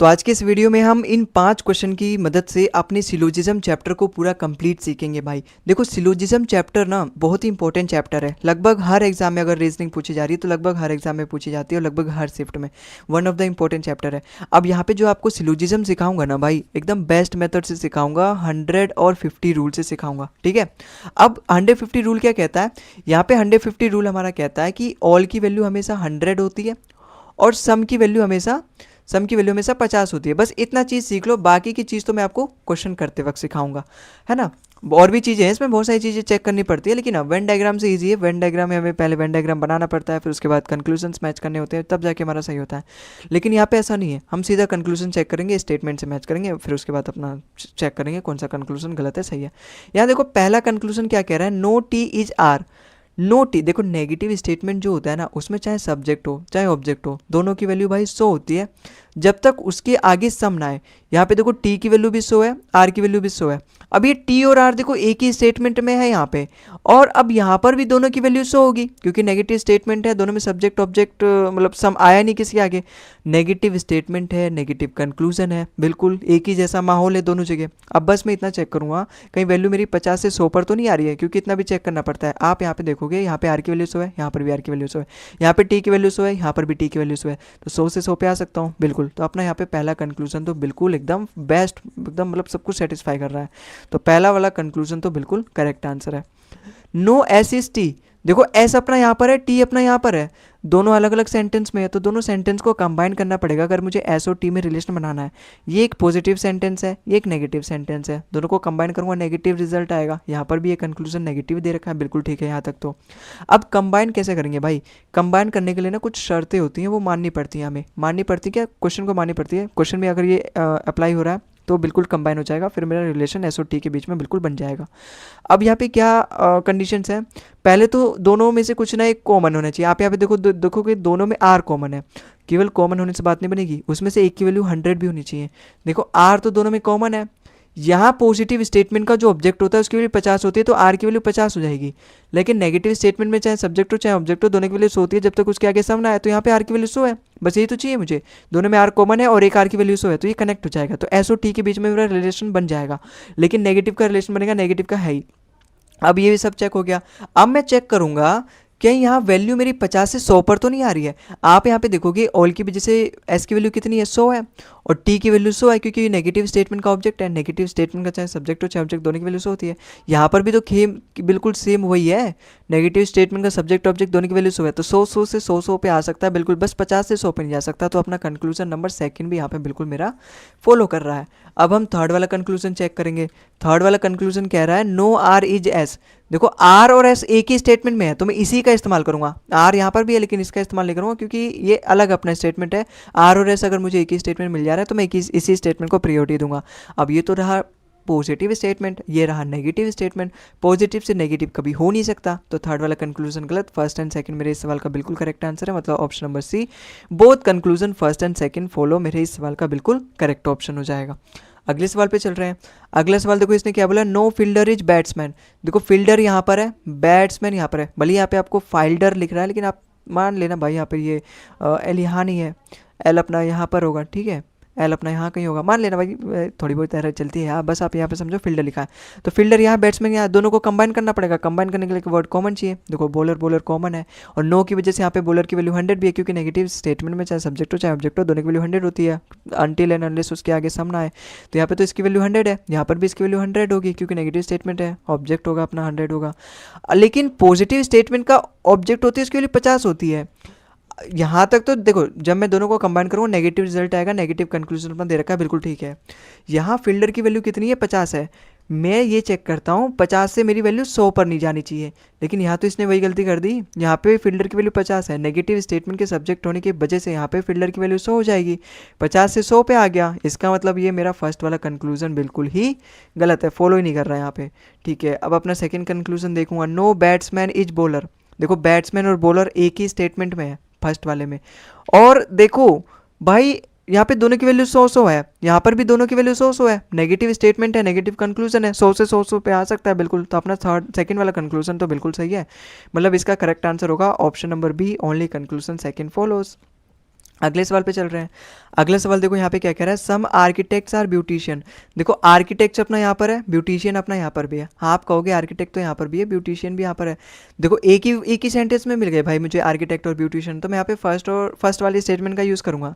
तो आज के इस वीडियो में हम इन 5 क्वेश्चन की मदद से अपने सिलोजिज्म चैप्टर को पूरा कंप्लीट सीखेंगे भाई। देखो सिलोजिज्म चैप्टर ना बहुत ही इंपॉर्टेंट चैप्टर है। लगभग हर एग्जाम में अगर रीजनिंग पूछी जा रही है तो लगभग हर एग्जाम में पूछी जाती है और लगभग हर शिफ्ट में one of the important chapter है। अब यहाँ पे जो आपको सिलोजिज्म सिखाऊंगा ना भाई, एकदम बेस्ट मेथड से सिखाऊंगा, 100 और 50 रूल से सिखाऊंगा, ठीक है। अब 150 रूल क्या कहता है, यहाँ पे 150 रूल हमारा कहता है कि ऑल की वैल्यू हमेशा 100 होती है और सम की वैल्यू हमेशा 50 होती है। बस इतना चीज़ सीख लो, बाकी की चीज़ तो मैं आपको क्वेश्चन करते वक्त सिखाऊंगा, है ना। और भी चीज़ें हैं इसमें, बहुत सारी चीज़ें चेक करनी पड़ती है, लेकिन वेन डायग्राम से इजी है। वेन डायग्राम में हमें पहले वेन डायग्राम बनाना पड़ता है, फिर उसके बाद कंक्लूजन्स मैच करने होते हैं, तब जाके हमारा सही होता है। लेकिन यहाँ पे ऐसा नहीं है, हम सीधा कंक्लूजन चेक करेंगे, स्टेटमेंट से मैच करेंगे, फिर उसके बाद अपना चेक करेंगे कौन सा कंक्लूजन गलत है सही है। यहाँ देखो पहला कंक्लूजन क्या कह रहा है, no T is R. No T, देखो नेगेटिव स्टेटमेंट जो होता है ना, उसमें चाहे सब्जेक्ट हो चाहे ऑब्जेक्ट हो, दोनों की वैल्यू भाई 100 होती है जब तक उसके आगे सम ना आए। यहाँ पे देखो टी की वैल्यू भी 100 है, आर की वैल्यू भी 100 है। अब ये टी और आर देखो एक ही स्टेटमेंट में है यहाँ पे, और अब यहाँ पर भी दोनों की वैल्यू 100 होगी क्योंकि नेगेटिव स्टेटमेंट है, दोनों में सब्जेक्ट ऑब्जेक्ट मतलब सम आया नहीं किसी आगे। नेगेटिव स्टेटमेंट है, नेगेटिव कंक्लूजन है, बिल्कुल एक ही जैसा माहौल है दोनों जगह। अब बस मैं इतना चेक करूँगा कहीं वैल्यू मेरी 50 से 100 पर तो नहीं आ रही है, क्योंकि इतना भी चेक करना पड़ता है। आप यहाँ पे देखोगे, यहाँ पे आर की वैल्यू 100 है, यहाँ पर भी आर की वैल्यू 100 है, यहाँ पे टी की वैल्यू 100 है, यहाँ पर भी टी की वैल्यू 100 है, तो 100 से 100 पे आ सकता हूँ बिल्कुल। तो अपना यहाँ पे पहला कंक्लूजन तो बिल्कुल एकदम बेस्ट, एकदम मतलब सब कुछ सेटिस्फाई कर रहा है। तो पहला वाला कंक्लूजन तो बिल्कुल करेक्ट आंसर है। नो एस इज टी, देखो एस अपना यहाँ पर है, टी अपना यहाँ पर है, दोनों अलग अलग सेंटेंस में है, तो दोनों सेंटेंस को कंबाइन करना पड़ेगा अगर मुझे एस और टी में रिलेशन बनाना है। ये एक पॉजिटिव सेंटेंस है, ये एक नेगेटिव सेंटेंस है, दोनों को कंबाइन करूंगा नेगेटिव रिजल्ट आएगा। यहाँ पर भी ये कंक्लूजन नेगेटिव दे रखा है, बिल्कुल ठीक है यहाँ तक तो। अब कंबाइन कैसे करेंगे भाई, कंबाइन करने के लिए ना कुछ शर्तें होती हैं, वो माननी पड़ती हैं, हमें माननी पड़ती है, क्या क्वेश्चन को माननी पड़ती है। क्वेश्चन में अगर ये अप्लाई हो रहा है तो बिल्कुल कंबाइन हो जाएगा, फिर मेरा रिलेशन एस और टी के बीच में बिल्कुल बन जाएगा। अब यहाँ पे क्या कंडीशंस हैं, पहले तो दोनों में से कुछ ना एक कॉमन होना चाहिए। आप यहाँ पे देखो कि दोनों में आर कॉमन है, केवल कॉमन होने से बात नहीं बनेगी, उसमें से एक की वैल्यू 100 भी होनी चाहिए। देखो आर तो दोनों में कॉमन है, यहाँ पॉजिटिव स्टेटमेंट का जो ऑब्जेक्ट होता है उसकी वैल्यू 50 होती है, तो आर की वैल्यू 50 हो जाएगी। लेकिन नेगेटिव स्टेटमेंट में चाहे सब्जेक्ट हो चाहे ऑब्जेक्ट हो, दोनों की वैल्यू 100 होती है जब तक उसके आगे सम ना आए। तो यहाँ पे आर की वैल्यू 100 है, बस यही तो चाहिए मुझे, दोनों में आर कॉमन है और एक आर की वैल्यू 100 है, तो ये कनेक्ट हो जाएगा, तो एस और टी के बीच में मेरा रिलेशन बन जाएगा। लेकिन नेगेटिव का रिलेशन बनेगा, नेगेटिव का है ही। अब ये भी सब चेक हो गया। अब मैं चेक करूंगा क्या यहाँ वैल्यू मेरी 50 से 100 पर तो नहीं आ रही है। आप यहाँ पे देखोगे ऑल की वजह से एस की वैल्यू कितनी है, 100 है, और टी की वैल्यू 100 है क्योंकि नेगेटिव स्टेटमेंट का ऑब्जेक्ट है। नेगेटिव स्टेटमेंट का चाहे सब्जेक्ट हो चाहे ऑब्जेक्ट, दोनों की वैल्यू 100 होती है। यहाँ पर भी तो बिल्कुल सेम वही है, नेगेटिव स्टेटमेंट का सब्जेक्ट ऑब्जेक्ट दोनों की वैल्यू 100 है, तो 100 से 100 पे आ सकता है बिल्कुल, बस 50 से 100 पे नहीं जा सकता। तो अपना कंक्लूजन नंबर सेकंड भी यहाँ पे बिल्कुल मेरा फॉलो कर रहा है। अब हम थर्ड वाला कंक्लूजन चेक करेंगे। थर्ड वाला कंक्लूजन कह रहा है नो आर इज एस। देखो आर और एस एक ही स्टेटमेंट में है, तो मैं इसी का इस्तेमाल करूंगा। आर यहाँ पर भी है लेकिन इसका इस्तेमाल नहीं करूंगा क्योंकि ये अलग अपना स्टेटमेंट है। आर और एस अगर मुझे एक ही स्टेटमेंट मिल जा रहा है तो मैं इसी स्टेटमेंट को प्रायोरिटी दूंगा। अब ये तो रहा पॉजिटिव स्टेटमेंट, ये रहा नेगेटिव स्टेटमेंट। पॉजिटिव से नेगेटिव कभी हो नहीं सकता, तो थर्ड वाला कंक्लूजन गलत। फर्स्ट एंड सेकंड मेरे इस सवाल का बिल्कुल करेक्ट आंसर है, मतलब option number C, both conclusion first and second follow, मेरे इस सवाल का बिल्कुल करेक्ट ऑप्शन हो जाएगा। अगले सवाल पे चल रहे हैं। अगला सवाल देखो इसने क्या बोला, नो फील्डर इज बैट्समैन। देखो फील्डर यहाँ पर है, बैट्समैन यहाँ पर है, भले यहाँ पे आपको फाइल्डर लिख रहा है लेकिन आप मान लेना भाई यहाँ पर ये एल यहाँ नहीं है, एल अपना यहाँ पर होगा, ठीक है, एल अपना यहाँ कहीं होगा, मान लेना भाई, थोड़ी बहुत एरर चलती है यहाँ, बस आप यहाँ पे समझो फील्डर लिखा है। तो फील्डर यहाँ, बैट्समैन यहाँ, दोनों को कंबाइन करना पड़ेगा। कंबाइन करने के लिए वर्ड कॉमन चाहिए। देखो बॉलर कॉमन है, और नो की वजह से यहाँ पे बॉलर की वैल्यू 100 भी है क्योंकि नेगेटिव स्टेटमेंट में चाहे सब्जेक्ट हो चाहे ऑब्जेक्ट हो, दोनों की वैल्यू 100 होती है अनटिल एंड अनलेस उसके आगे सम ना आए। तो यहाँ पे तो इसकी वैल्यू 100 है, यहाँ पर भी इसकी वैल्यू 100 होगी क्योंकि नेगेटिव स्टेटमेंट है, ऑब्जेक्ट होगा अपना 100 होगा। लेकिन पॉजिटिव स्टेटमेंट का ऑब्जेक्ट होती है उसकी वैल्यू 50 होती है। यहाँ तक तो देखो जब मैं दोनों को कंबाइन करूँगा नेगेटिव रिजल्ट आएगा, नेगेटिव कंक्लूजन अपना दे रखा है, बिल्कुल ठीक है। यहाँ फील्डर की वैल्यू कितनी है, 50 है। मैं ये चेक करता हूँ 50 से मेरी वैल्यू 100 पर नहीं जानी चाहिए, लेकिन यहाँ तो इसने वही गलती कर दी। यहाँ पे फील्डर की वैल्यू 50 है, नेगेटिव स्टेटमेंट के सब्जेक्ट होने की वजह से यहाँ पे फील्डर की वैल्यू 100 हो जाएगी। 50 से 100 पे आ गया, इसका मतलब ये मेरा फर्स्ट वाला कंक्लूजन बिल्कुल ही गलत है, फॉलो ही नहीं कर रहा है यहाँ पे, ठीक है। अब अपना सेकेंड कंक्लूजन देखूंगा, नो बैट्समैन इज बॉलर। देखो बैट्समैन और बॉलर एक ही स्टेटमेंट में है फर्स्ट वाले में, और देखो भाई यहाँ पे दोनों की वैल्यू 100 है, यहाँ पर भी दोनों की वैल्यू 100 है, नेगेटिव स्टेटमेंट है, नेगेटिव कंक्लूजन है, 100 से 100 पे आ सकता है बिल्कुल। तो अपना सेकंड वाला कंक्लूजन तो बिल्कुल सही है, मतलब इसका करेक्ट आंसर होगा option number B, only conclusion second follows. अगले सवाल पे चल रहे हैं। अगला सवाल देखो यहाँ पे क्या कह रहा है, सम आर्किटेक्ट्स आर ब्यूटिशियन। देखो आर्किटेक्ट अपना यहाँ पर है, ब्यूटिशियन अपना यहाँ पर भी है। हाँ आप कहोगे आर्किटेक्ट तो यहाँ पर भी है, ब्यूटिशियन भी यहाँ पर है। देखो एक ही सेंटेंस में मिल गए भाई मुझे आर्किटेक्ट और ब्यूटिशियन, तो मैं यहाँ पे फर्स्ट वाले स्टेटमेंट का यूज़ करूँगा।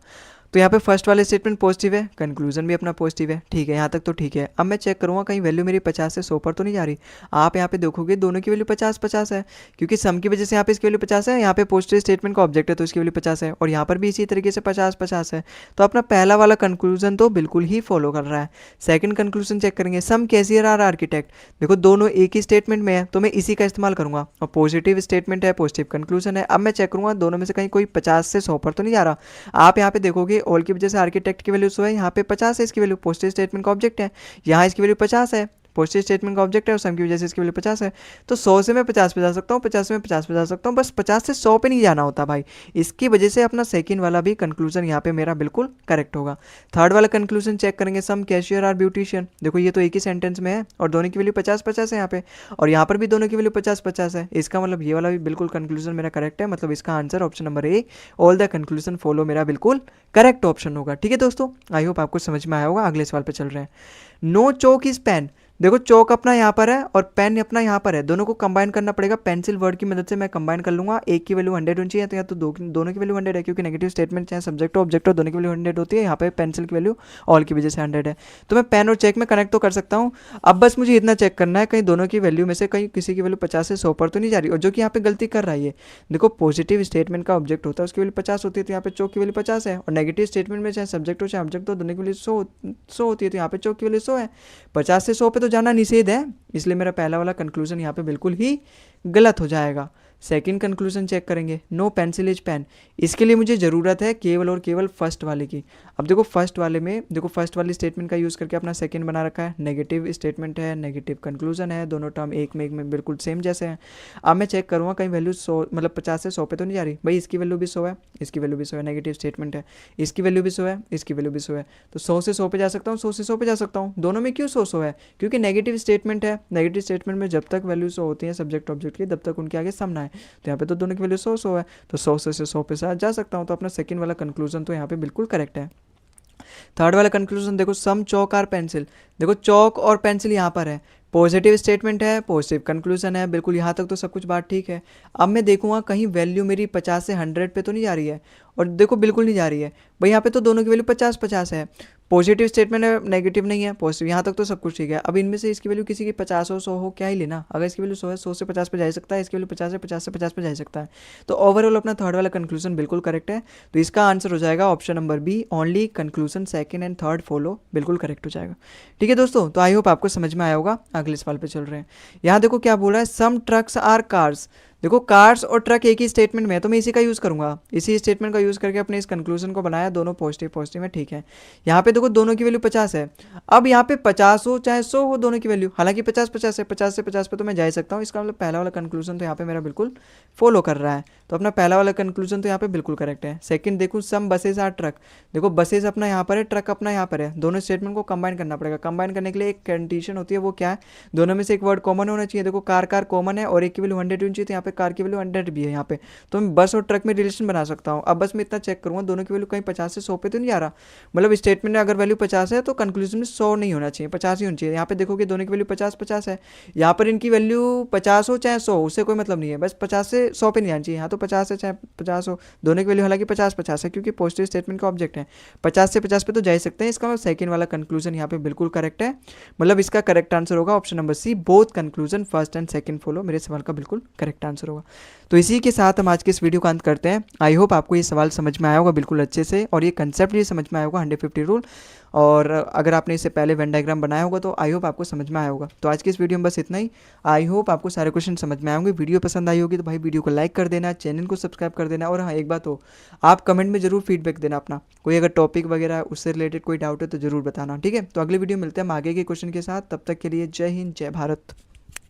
तो यहाँ पे फर्स्ट वाले स्टेटमेंट पॉजिटिव है, कंक्लूजन भी अपना पॉजिटिव है, ठीक है यहाँ तक तो ठीक है। अब मैं चेक करूँगा कहीं वैल्यू मेरी 50 से 100 पर तो नहीं जा रही। आप यहाँ पे देखोगे दोनों की वैल्यू 50-50 है, क्योंकि सम की वजह से यहाँ पे इसकी वैल्यू 50 है, यहाँ पे पॉजिटिव स्टेटमेंट का ऑब्जेक्ट है तो इसकी वैल्यू 50 है, और यहाँ पर भी इसी तरीके से 50-50 है। तो अपना पहला वाला कंक्लूजन तो बिल्कुल ही फॉलो कर रहा है। सेकंड कंक्लूजन चेक करेंगे, सम कैशियर आर आर्किटेक्ट। देखो दोनों एक ही स्टेटमेंट में है तो मैं इसी का इस्तेमाल करूंगा, और पॉजिटिव स्टेटमेंट है, पॉजिटिव कंक्लूजन है। अब मैं चेक करूंगा दोनों में से कहीं कोई 50 से 100 पर तो नहीं जा रहा। आप यहाँ पे देखोगे ऑल की वजह से आर्किटेक्ट की वैल्यू 100 है, यहाँ पे 50 है इसकी वैल्यू, पॉजिटिव स्टेटमेंट का ऑब्जेक्ट है, यहाँ इसकी वैल्यू 50 है, पॉजिटिव स्टेटमेंट का ऑब्जेक्ट है, और सम की वजह से इसकी वैल्यू 50 है। तो 100 से मैं 50 पे जा सकता हूँ, 50 से मैं 50 पे जा सकता हूँ, बस 50 से 100 पे नहीं जाना होता भाई। इसकी वजह से अपना सेकंड वाला भी कंक्लूजन यहाँ पे मेरा बिल्कुल करेक्ट होगा। थर्ड वाला कंक्लूजन चेक करेंगे, सम कैशियर आर ब्यूटिशियन। देखो ये तो एक ही सेंटेंस में है और दोनों की वैल्यू 50-50 है यहाँ पे, और यहाँ पर भी दोनों की वैल्यू 50-50 है। इसका मतलब ये वाला भी बिल्कुल कंक्लूजन मेरा करेक्ट है, मतलब इसका answer option number A, all the conclusion follow, मेरा बिल्कुल करेक्ट ऑप्शन होगा। ठीक है दोस्तों, आई होप आपको समझ में आया होगा। अगले सवाल पे चल रहे हैं। No chalk is pen. देखो चौक अपना यहाँ पर है और पेन अपना यहाँ पर है, दोनों को कंबाइन करना पड़ेगा। पेंसिल वर्ड की मदद से मैं कंबाइन कर लूंगा। एक की वैल्यू 100 होनी चाहिए, तो या तो दोनों की वैल्यू 100 है, क्योंकि नेगेटिव स्टेटमेंट चाहे सब्जेक्ट हो ऑब्जेक्ट हो दोनों की वैल्यू 100 होती है। यहाँ पे पेंसिल की वैल्यू ऑल की वजह से 100 है, तो मैं पेन और चेक में कनेक्ट तो कर सकता हूँ। अब बस मुझे इतना चेक करना है कहीं दोनों की वैल्यू में से कहीं किसी की वैल्यू 50 से 100 पर तो नहीं जा रही। और जो कि यहाँ पे गलती कर रहा है, देखो पॉजिटिव स्टेटमेंट का ऑब्जेक्ट होता है उसकी वैल्यू 50 होती है, तो यहाँ पे चौक की वैल्यू 50 है, और नेगेटिव स्टेटमेंट में चाहे सब्जेक्ट हो चाहे ऑब्जेक्ट हो दोनों की वैल्यू 100 होती है, तो यहाँ पे चौक की वैल्यू 100 है। 50 से 100 पे तो जाना निषेध है, इसलिए मेरा पहला वाला कंक्लूजन यहाँ पे बिल्कुल ही गलत हो जाएगा। सेकंड कंक्लूजन चेक करेंगे, नो पेंसिल इज पेन। इसके लिए मुझे ज़रूरत है केवल और केवल फर्स्ट वाले की। अब देखो फर्स्ट वाले में देखो फर्स्ट वाली स्टेटमेंट का यूज़ करके अपना सेकंड बना रखा है, नेगेटिव स्टेटमेंट है, नेगेटिव कंक्लूजन है, दोनों टर्म एक में बिल्कुल सेम जैसे हैं। अब मैं चेक करूँगा कहीं वैल्यू 100 मतलब 50 से 100 पे तो नहीं जा रही। भाई इसकी वैल्यू भी 100 है, इसकी वैल्यू भी 100 है, नेगेटिव स्टेटमेंट है, इसकी वैल्यू भी 100 है, इसकी वैल्यू भी 100 है, तो 100 से 100 पे जा सकता हूँ, 100 से 100 पे जा सकता हूँ। दोनों में क्यों 100 है, क्योंकि नेगेटिव स्टेटमेंट है। नेगेटिव स्टेटमेंट में जब तक वैल्यू 100 होती है सब्जेक्ट ऑब्जेक्ट की, तब तक उनके आगे सम ना है, तो यहाँ पे तो दोनों की वैल्यू 100 है, तो 100 से 100 पे साथ जा सकता हूँ। तो अपना सेकंड वाला कंक्लूजन तो यहाँ पे बिल्कुल करेक्ट है। थर्ड वाला कंक्लूजन देखो, सम चौक आर पेंसिल। देखो चौक और पेंसिल यहाँ पर है, पॉजिटिव स्टेटमेंट है, पॉजिटिव कंक्लूजन है, बिल्कुल यहाँ तक तो सब कुछ बात ठीक है। अब मैं देखूंगा कहीं वैल्यू मेरी 50 से 100 पे तो नहीं जा रही है, और देखो बिल्कुल नहीं जा रही है भाई। यहाँ पे तो दोनों की वैल्यू 50-50 है, पॉजिटिव स्टेटमेंट है, नेगेटिव नहीं है, पॉजिटिव, यहाँ तक तो सब कुछ ठीक है। अब इनमें से इसकी वैल्यू किसी की 50 हो 100 हो क्या ही लेना, अगर इसकी वैल्यू 100 है 100 से 50 पे जा सकता है, इसकी वैल्यू 50 है 50 से 50 पे जा सकता है। तो ओवरऑल अपना थर्ड वाला कंक्लूजन बिल्कुल करेक्ट है, तो इसका आंसर हो जाएगा option number B, only conclusion second and third follow, बिल्कुल करेक्ट हो जाएगा। ठीक है दोस्तों, तो आई होप आपको समझ में आया होगा। अगले सवाल पे चल रहे हैं। यहाँ देखो क्या बोल रहा है, सम ट्रक्स आर कार्स। देखो कार्स और ट्रक एक ही स्टेटमेंट में है, तो मैं इसी का यूज़ करूंगा, इसी स्टेटमेंट का यूज़ करके अपने इस कंक्लूजन को बनाया। दोनों पॉजिटिव पॉजिटिव है, ठीक है। यहाँ पे देखो दोनों की वैल्यू 50 है। अब यहाँ पे 50 हो चाहे 100 हो दोनों की वैल्यू, हालांकि 50-50 है, 50 से 50 पे तो मैं जा ही सकता हूँ। इसका मतलब पहला वाला कंक्लूजन तो यहाँ पे मेरा बिल्कुल फॉलो कर रहा है, तो अपना पहला वाला कंक्लूजन तो यहाँ पे बिल्कुल करेक्ट है। सेकंड देखो, सम बसेज आर ट्रक। देखो बसेज अपना यहाँ पर है, ट्रक अपना यहाँ पर है, दोनों स्टेटमेंट को कंबाइन करना पड़ेगा। कंबाइन करने के लिए एक कंडीशन होती है, वो क्या है, दोनों में से एक वर्ड कॉमन होना चाहिए। देखो कार कॉमन है और एक की वैल्यू 100 होनी चाहिए, तो यहाँ पे कार की वैल्यू 100 भी है यहाँ पे, तो मैं बस और ट्रक में रिलेशन बना सकता हूँ। अब बस मैं इतना चेक करूँगा दोनों की वैल्यू कहीं 50 से 100 पे तो नहीं जा रहा, मतलब स्टेटमेंट में अगर वैल्यू 50 है तो कंक्लूजन में 100 नहीं होना चाहिए, 50 ही होनी चाहिए। यहाँ पे देखोगे दोनों की वैल्यू 50-50 है, यहाँ पर इनकी वैल्यू 50 हो चाहे 100, उससे कोई मतलब नहीं है, बस 50 से 100 पे नहीं आनी चाहिए। यहाँ तो 50 है चाहे 50 हो, दोनों की वैल्यू हालांकि 50-50 है, क्योंकि पॉजिटिव स्टेटमेंट का ऑब्जेक्ट है, 50 से 50 पे तो जा ही सकते हैं। इसका मतलब सेकंड वाला कंक्लूजन यहाँ पे बिल्कुल करेक्ट है, मतलब इसका करेक्ट आंसर होगा option number C, both conclusion first and second follow, मेरे सवाल का बिल्कुल करेक्ट आंसर होगा। तो इसी के साथ हम आज के इस वीडियो का अंत करते हैं। आई होप आपको ये सवाल समझ में आया होगा बिल्कुल अच्छे से, और ये कंसेप्ट भी समझ में आया होगा 150 रूल, और अगर आपने इससे पहले वेन डायग्राम बनाया होगा तो आई होप आपको समझ में आया होगा। तो आज की इस वीडियो में बस इतना ही। आई होप आपको सारे क्वेश्चन समझ में आए होंगे। वीडियो पसंद आई होगी तो भाई वीडियो को लाइक कर देना, चैनल को सब्सक्राइब कर देना, और हाँ एक बात हो, आप कमेंट में जरूर फीडबैक देना अपना, कोई अगर टॉपिक वगैरह उससे रिलेटेड कोई डाउट है तो जरूर बताना, ठीक है। तो अगली वीडियो मिलते हैं हम आगे के क्वेश्चन के साथ, तब तक के लिए जय हिंद जय भारत।